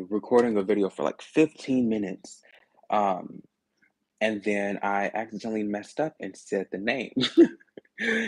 recording a video for like 15 minutes. Um, and then I accidentally messed up and said the name.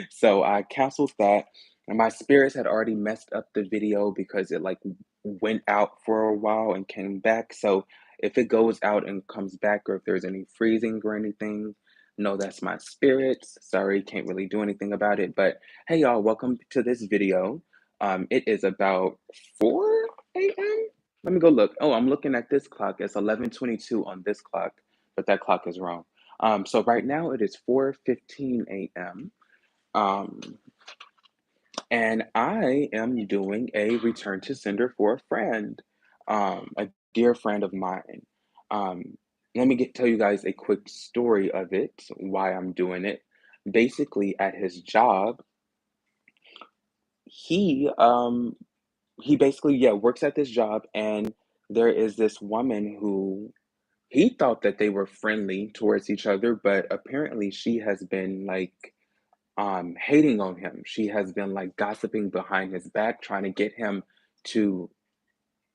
So I canceled that. And my spirits had already messed up the video because it like went out for a while and came back. So if it goes out and comes back, or if there's any freezing or anything, no, that's my spirits. Sorry, can't really do anything about it. But hey, y'all, welcome to this video. It is about 4 a.m. Let me go look. Oh, I'm looking at this clock. It's 11:22 on this clock, but that clock is wrong. So right now it is 4:15 a.m. Um, and I am doing a return to sender for a friend, a dear friend of mine. Um, Let me tell you guys a quick story of it, why I'm doing it. Basically, at his job, he he basically, yeah, works at this job, and there is this woman who he thought that they were friendly towards each other, but apparently she has been like hating on him. She has been like gossiping behind his back, trying to get him to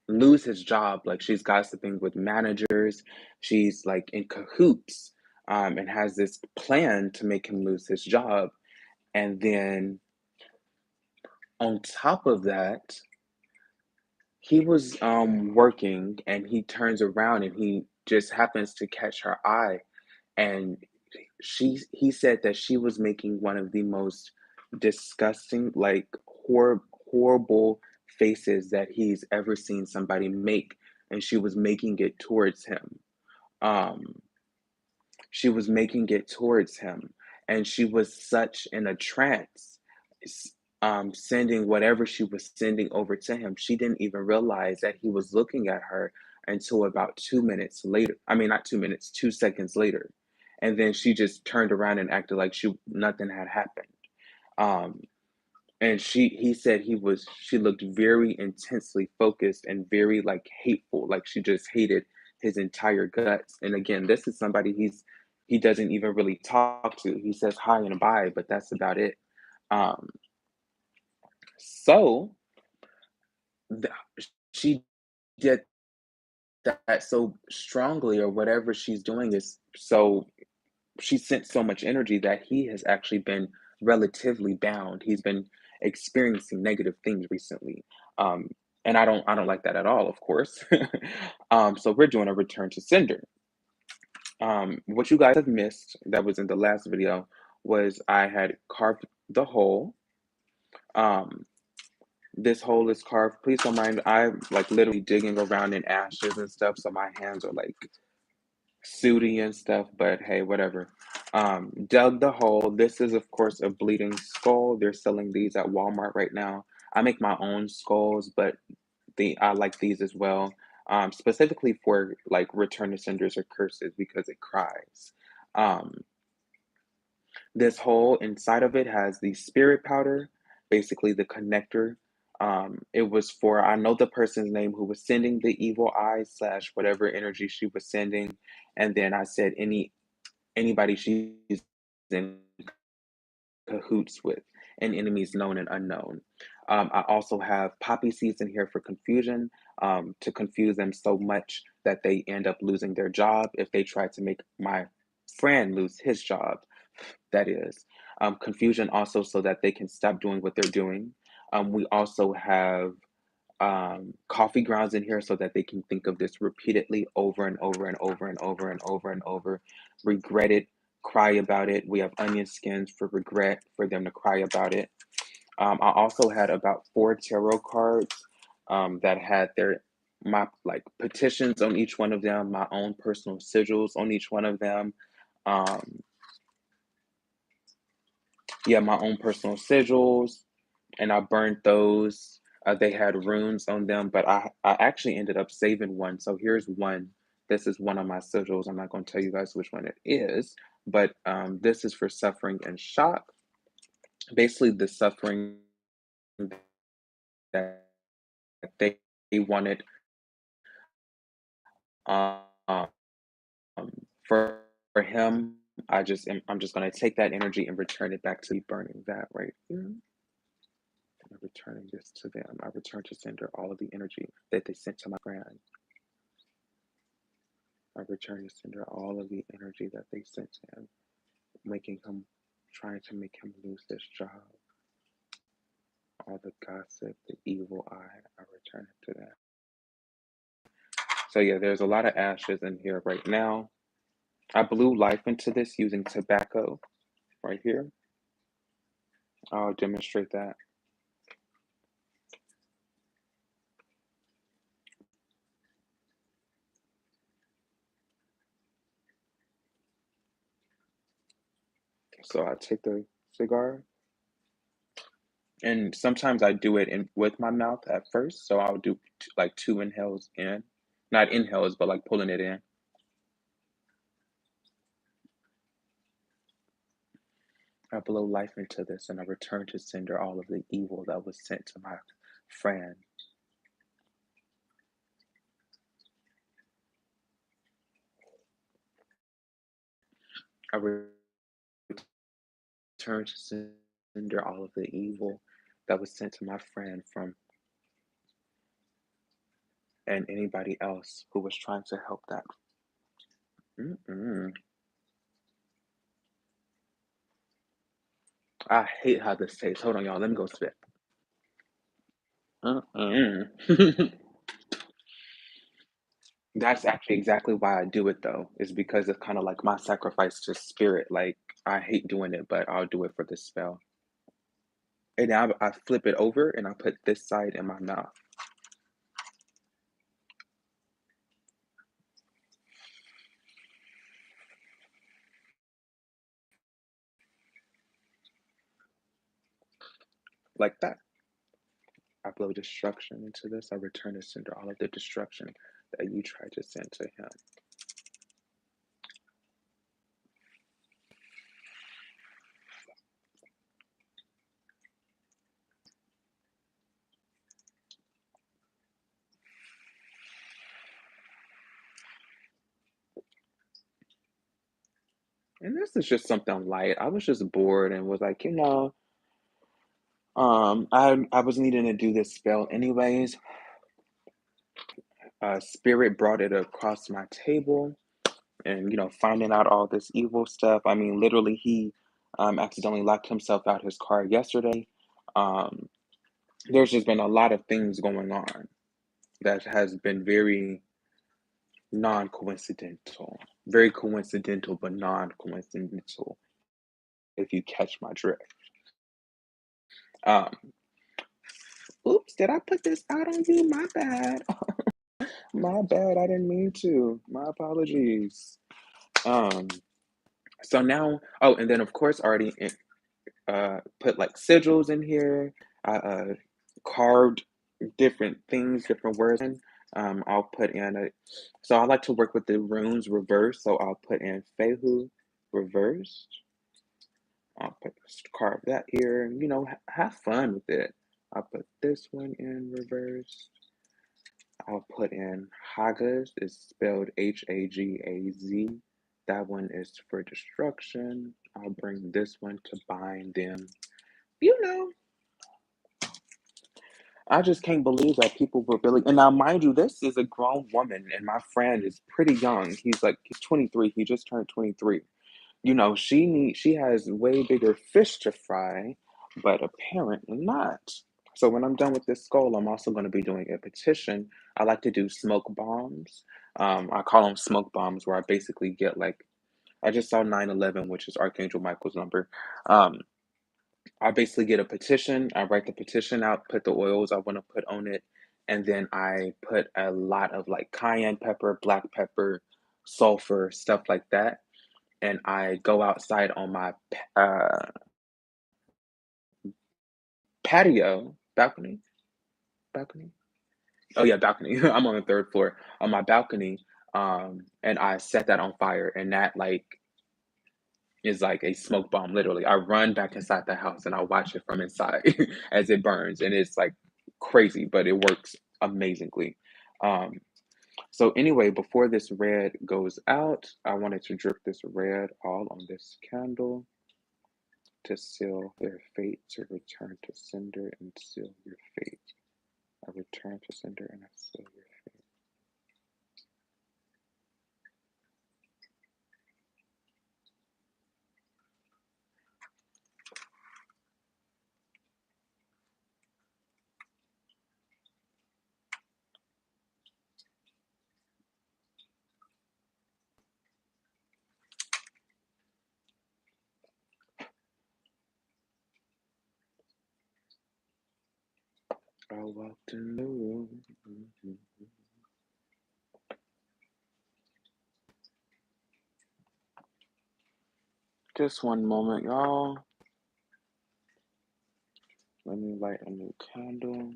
lose his job. Like she's gossiping with managers. She's like in cahoots, and has this plan to make him lose his job. And then on top of that, he was working, and he turns around and he just happens to catch her eye, and he said that she was making one of the most disgusting, like horrible faces that he's ever seen somebody make, and she was making it towards him. Um, she was making it towards him, and she was such in a trance, sending whatever she was sending over to him. She didn't even realize that he was looking at her until about 2 minutes later. I mean, not 2 minutes, 2 seconds later. And then she just turned around and acted like nothing had happened. Um, and he said she looked very intensely focused and very like hateful, like she just hated his entire guts. And again, this is somebody he doesn't even really talk to. He says hi and bye, but that's about it. Um, so she did that so strongly, or whatever she's doing is so she sent so much energy that he has actually been relatively bound. He's been experiencing negative things recently. Um, and I don't like that at all, of course. So we're doing a return to sender. What you guys have missed that was in the last video was I had carved the hole. Um, this hole is carved. Please don't mind. I'm like literally digging around in ashes and stuff, so my hands are like sooty and stuff, but hey, whatever. Dug the hole. This is, of course, a bleeding skull. They're selling these at Walmart right now. I make my own skulls, but I like these as well. Specifically for like return to senders or curses because it cries. Um, this hole inside of it has the spirit powder, basically the connector. It was for, I know the person's name who was sending the evil eye slash whatever energy she was sending. And then I said anybody she's in cahoots with, and enemies known and unknown. I also have poppy seeds in here for confusion, to confuse them so much that they end up losing their job if they try to make my friend lose his job. That is. Confusion also so that they can stop doing what they're doing. We also have coffee grounds in here so that they can think of this repeatedly over and over and over and over and over and over, regret it, cry about it. We have onion skins for regret, for them to cry about it. I also had about 4 tarot cards that had my like petitions on each one of them, my own personal sigils on each one of them. Um, yeah, my own personal sigils, and I burned those. They had runes on them, but I actually ended up saving one. So here's one. This is one of my sigils. I'm not going to tell you guys which one it is, but this is for suffering and shock. Basically, the suffering that they wanted, um, for him. I'm just going to take that energy and return it back to burning that right here. I'm returning this to them. I return to sender all of the energy that they sent to my friend. I return to sender all of the energy that they sent to him, making him, trying to make him lose this job. All the gossip, the evil eye, I return it to them. So yeah, there's a lot of ashes in here right now. I blew life into this using tobacco right here. I'll demonstrate that. So I take the cigar, and sometimes I do it in with my mouth at first. So I'll do like two inhales in, not inhales, but like pulling it in. I blow life into this, and I return to sender all of the evil that was sent to my friend. I return to sender all of the evil that was sent to my friend from and anybody else who was trying to help that. Mm-mm. I hate how this tastes. Hold on, y'all. Let me go spit. Mm-mm. That's actually exactly why I do it though, is because it's kind of like my sacrifice to spirit. Like I hate doing it, but I'll do it for this spell. And now I flip it over and I put this side in my mouth. Like that. I blow destruction into this. I return to sender all of the destruction that you tried to send to him. And this is just something light. I was just bored and was like, I was needing to do this spell anyways. Spirit brought it across my table, and finding out all this evil stuff. I mean, literally, he accidentally locked himself out his car yesterday. Um, there's just been a lot of things going on that has been very non-coincidental, very coincidental, but non-coincidental. If you catch my drift. Um, Oops, did I put this out on you? My bad. My bad. I didn't mean to. My apologies. Um, so now, oh, and then of course, already put like sigils in here. I carved different things, different words in. I'll put in a. So I like to work with the runes reversed. So I'll put in Fehu reversed. I'll put carve that here. Have fun with it. I'll put this one in reverse. I'll put in Hagaz. It's spelled Hagaz. That one is for destruction. I'll bring this one to bind them. You know, I just can't believe that people were really. And now, mind you, this is a grown woman, and my friend is pretty young. He's 23. He just turned 23. She has way bigger fish to fry, but apparently not. So when I'm done with this skull, I'm also going to be doing a petition. I like to do smoke bombs. I call them smoke bombs, where I basically get like I just saw 9/11, which is Archangel Michael's number. Um, I basically get a petition. I write the petition out, put the oils I want to put on it, and then I put a lot of like cayenne pepper, black pepper, sulfur, stuff like that, and I go outside on my uh, patio balcony. Oh yeah, balcony. I'm on the third floor on my balcony, and I set that on fire, and that like is like a smoke bomb. Literally, I run back inside the house and I watch it from inside as it burns, and it's like crazy, but it works amazingly. Um, so anyway, before this red goes out, I wanted to drip this red all on this candle. to seal their fate, to return to sender and seal your fate. I return to sender and I seal your fate. I walked in the room. Just one moment, y'all. Let me light a new candle.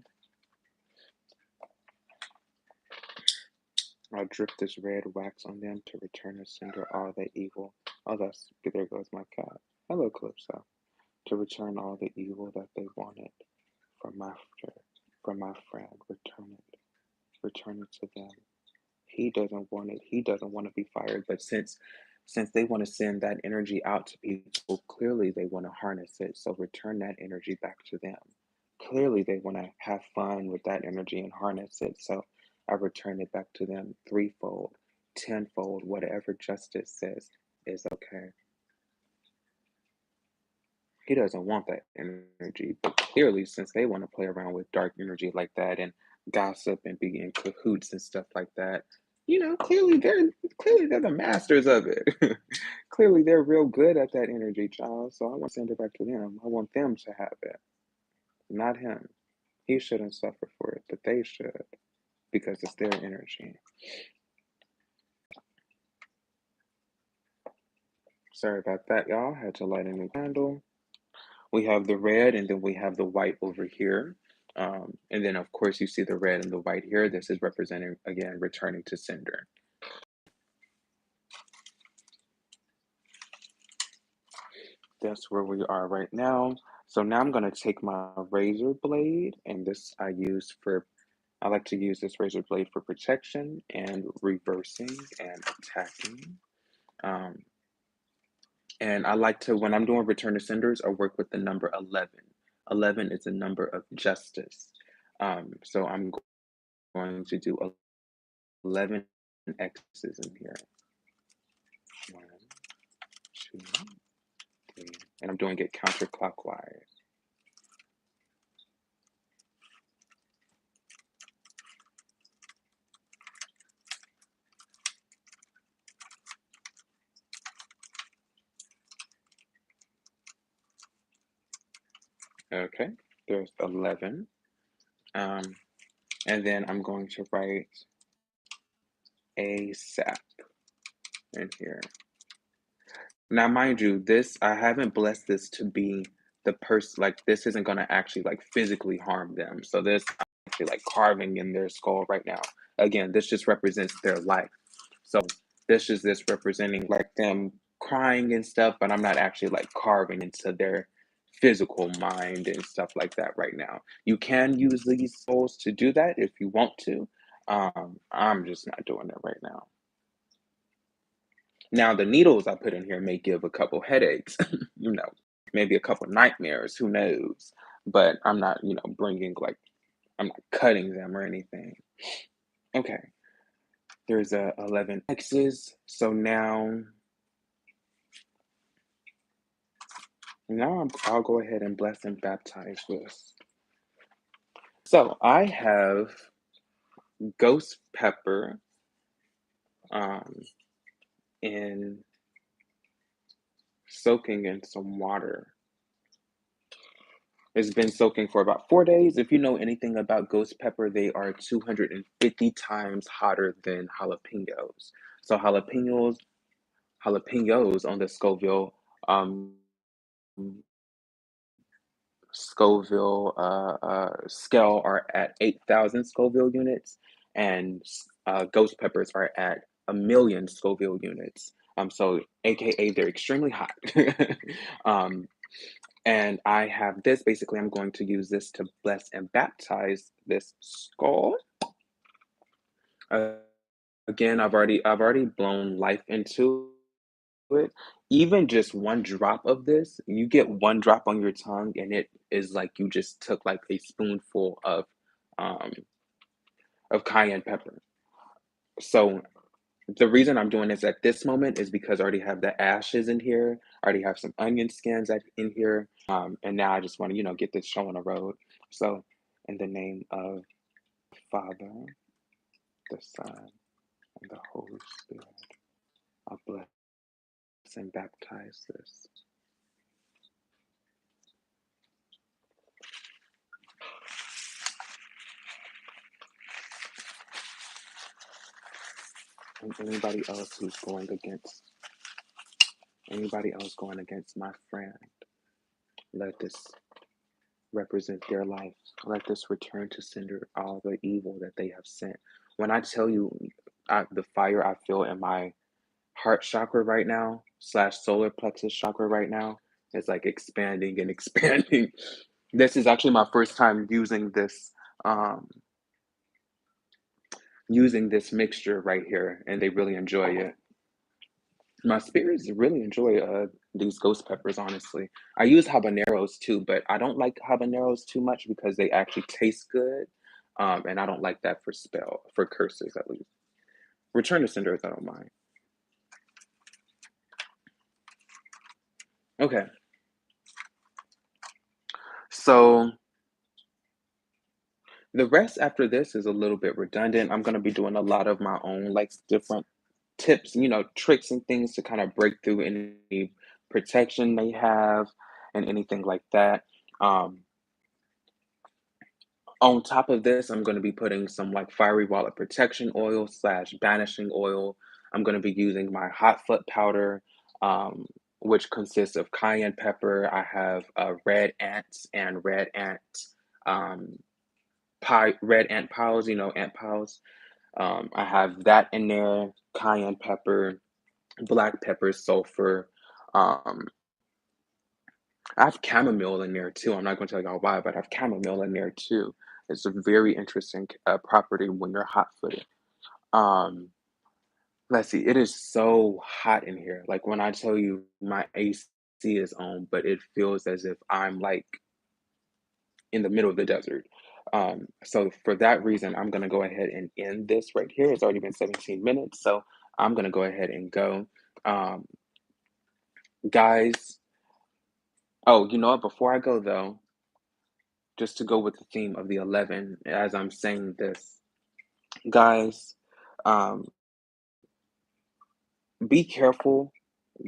I'll drip this red wax on them to return to sender all the evil. Oh, there goes my cat. Hello, Calypso. To return all the evil that they wanted from my from my friend. Return it to them. He doesn't want it. He doesn't want to be fired. But since they want to send that energy out to people, clearly they want to harness it. So return that energy back to them. Clearly they want to have fun with that energy and harness it. So I return it back to them threefold, tenfold, whatever justice says is okay. He doesn't want that energy. But clearly, since they want to play around with dark energy like that and gossip and be in cahoots and stuff like that, clearly they're the masters of it. Clearly they're real good at that energy, child. So I want to send it back to them. I want them to have it, not him. He shouldn't suffer for it, but they should because it's their energy. Sorry about that, y'all. Had to light a new candle. We have the red and then we have the white over here. And then, of course, you see the red and the white here. This is representing, again, returning to sender. That's where we are right now. So now I'm going to take my razor blade, and this I like to use this razor blade for protection and reversing and attacking. Um, and I like to, when I'm doing return to senders, I work with the number 11. 11 is a number of justice. So I'm going to do 11 X's in here. 1, 2, 3, and I'm doing it counterclockwise. Okay, there's 11. Um, and then I'm going to write ASAP in here. Now, mind you, I haven't blessed this to be the person, like, this isn't going to actually, like, physically harm them. So this, I'm actually, like, carving in their skull right now. Again, this just represents their life. So this is this representing, like, them crying and stuff, but I'm not actually, like, carving into their physical mind and stuff like that right now. You can use these souls to do that if you want to. I'm just not doing it right now. Now, the needles I put in here may give a couple headaches, maybe a couple nightmares, who knows? But I'm not, I'm not cutting them or anything. Okay, there's 11 X's. So I'll go ahead and bless and baptize this. So I have ghost pepper um, in soaking in some water. It's been soaking for about 4 days. If you know anything about ghost pepper, they are 250 times hotter than jalapenos. So jalapenos on the um, Scoville scale are at 8,000 Scoville units, and ghost peppers are at 1,000,000 Scoville units. So AKA they're extremely hot. um, and I have this. Basically, I'm going to use this to bless and baptize this skull. Uh, Again, I've already blown life into it, even just one drop of this, you get one drop on your tongue, and it is like you just took like a spoonful um, of cayenne pepper. So the reason I'm doing this at this moment is because I already have the ashes in here. I already have some onion skins in here. And now I just want to, get this show on the road. So, in the name of the Father, the Son, and the Holy Spirit, I bless and baptize this. And anybody else going against my friend, let this represent their life. Let this return to sender all the evil that they have sent. When I tell you the fire I feel in my heart chakra right now, slash solar plexus chakra right now, is like expanding and expanding. This is actually my first time um, using this mixture right here, and they really enjoy it. My spirits really enjoy these ghost peppers, honestly. I use habaneros too, but I don't like habaneros too much because they actually taste good. And I don't like that for curses at least. Return to senders, I don't mind. Okay, so the rest after this is a little bit redundant. I'm gonna be doing a lot of my own like different tips, tricks and things to kind of break through any protection they have and anything like that. Um, On top of this, I'm going to be putting some like fiery wallet protection oil slash banishing oil. I'm going to be using my hot foot powder, which consists of cayenne pepper. I have red ants and um, red ant piles, ant piles. I have that in there, cayenne pepper, black pepper, sulfur. Um, I have chamomile in there too. I'm not going to tell y'all why, but I have chamomile in there too. It's a very interesting property when you're hot footed. Um, let's see, it is so hot in here. Like when I tell you my AC is on, but it feels as if I'm like in the middle of the desert. So for that reason, I'm going to go ahead and end this right here. It's already been 17 minutes, so I'm going to go ahead and go. Um, guys, oh, you know what? Before I go though, just to go with the theme of the 11 as I'm saying this, guys, um, be careful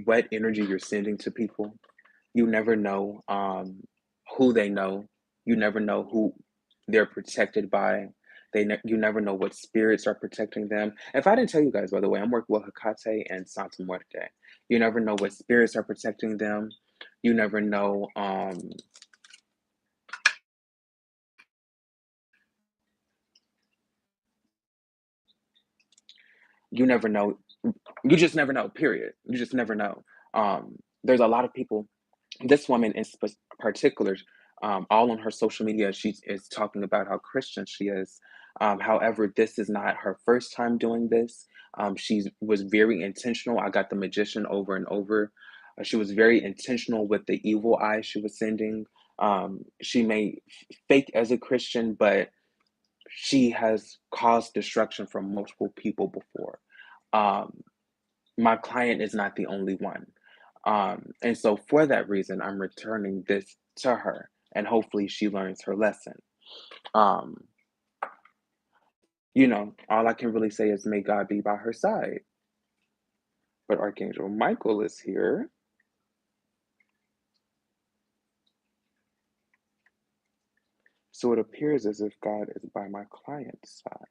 what energy you're sending to people. You never know who they know. You never know who they're protected by. You never know what spirits are protecting them. If I didn't tell you guys, by the way, I'm working with Hecate and Santa Muerte. You never know what spirits are protecting them. You never know. You never know. You just never know. Period. You just never know. There's a lot of people. This woman in particular, all on her social media, she is talking about how Christian she is. However, this is not her first time doing this. She was very intentional. I got the magician over and over. She was very intentional with the evil eye she was sending. She may fake as a Christian, but she has caused destruction for multiple people before. Um, my client is not the only one. And so for that reason, I'm returning this to her and hopefully she learns her lesson. Um, all I can really say is may God be by her side. But Archangel Michael is here. So it appears as if God is by my client's side.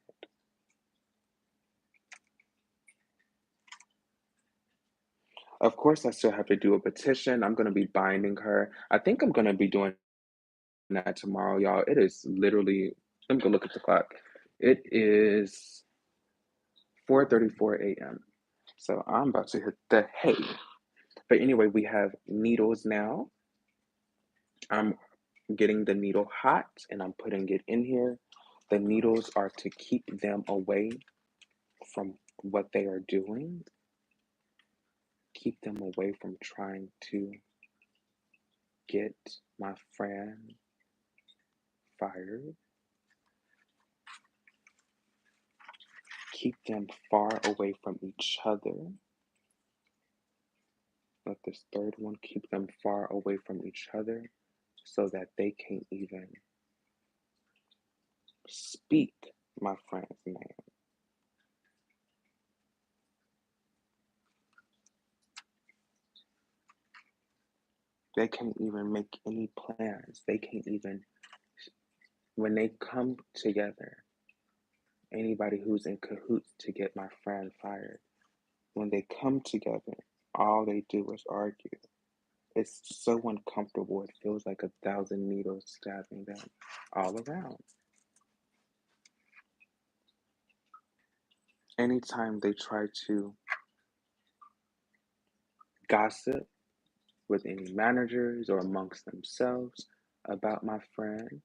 Of course, I still have to do a petition. I'm going to be binding her. I think I'm going to be doing that tomorrow, y'all. It is literally, let me go look at the clock. It is 4:34 a.m. So I'm about to hit the hay. But anyway, we have needles now. I'm getting the needle hot and I'm putting it in here. The needles are to keep them away from what they are doing. keep them away from trying to get my friend fired, keep them far away from each other. Let this third one keep them far away from each other so that they can't even speak my friend's name. They can't even make any plans. They can't even, when they come together, anybody who's in cahoots to get my friend fired, when they come together, all they do is argue. It's so uncomfortable. It feels like 1,000 needles stabbing them all around. Anytime they try to gossip with any managers or amongst themselves about my friend,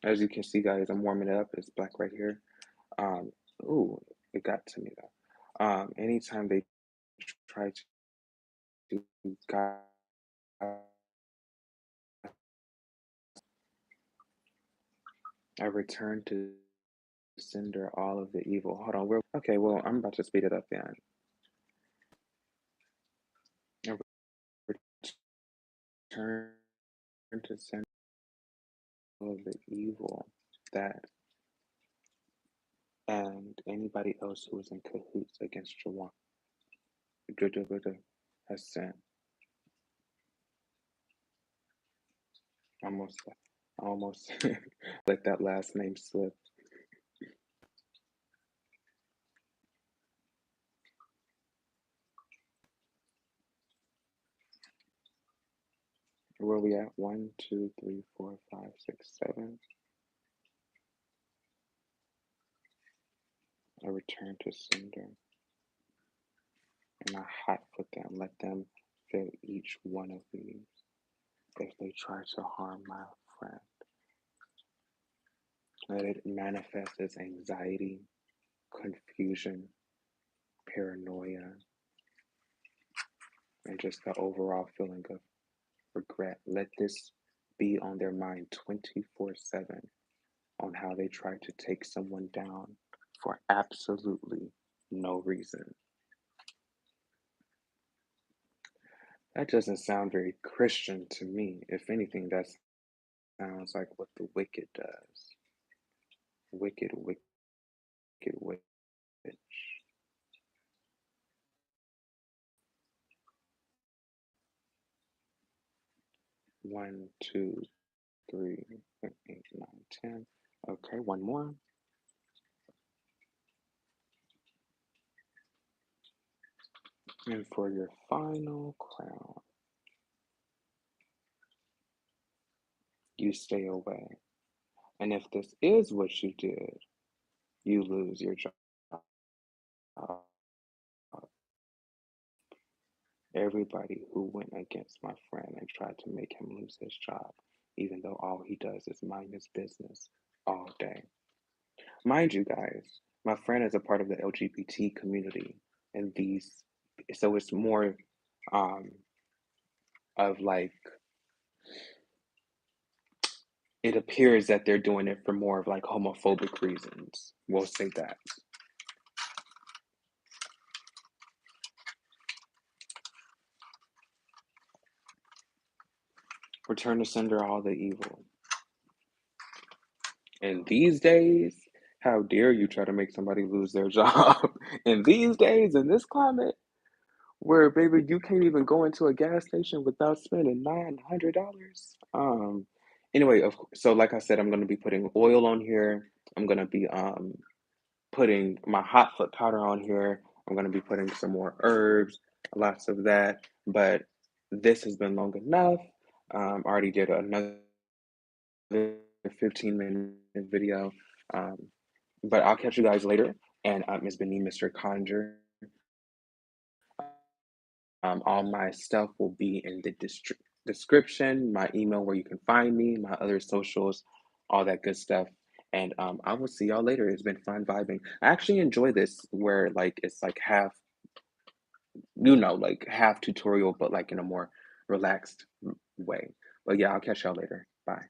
as you can see, guys, I'm warming it up. It's black right here. Um, ooh, it got to me though. Anytime they try to gossip, I return to cinder all of the evil. Hold on, okay, well, I'm about to speed it up then. I return to cinder all of the evil that and anybody else who is in cahoots against Jawan has sent. Almost, almost let that last name slip. Where are we at? 1, 2, 3, 4, 5, 6, 7. I return to cinder and I hot foot them. Let them feel each one of these if they try to harm my friend. Let it manifest as anxiety, confusion, paranoia, and just the overall feeling of regret. Let this be on their mind 24/7 on how they try to take someone down for absolutely no reason. That doesn't sound very Christian to me. If anything, that sounds like what the wicked does. Wicked, wicked, witch. 1, 2, 3, 8, 9, 10. Okay, one more. And for your final crown, you stay away. And if this is what you did, you lose your job. Everybody who went against my friend and tried to make him lose his job, even though all he does is mind his business all day. Mind you, guys, my friend is a part of the LGBT community, and so it's more um, of like, it appears that they're doing it for more of like homophobic reasons. We'll say that. Return to sender all the evil. And these days, how dare you try to make somebody lose their job? In these days, in this climate, where baby, you can't even go into a gas station without spending $900. Anyway, so like I said, I'm gonna be putting oil on here. I'm gonna be putting my hot foot powder on here. I'm gonna be putting some more herbs, lots of that. But this has been long enough. I already did another 15-minute video. Um, but I'll catch you guys later. And it's been me, Mr. Conjure. All my stuff will be in the description, my email where you can find me, my other socials, all that good stuff. And I will see y'all later. It's been fun vibing. I actually enjoy this where like it's like half, like half tutorial, but like in a more relaxed way. But yeah, I'll catch y'all later. Bye.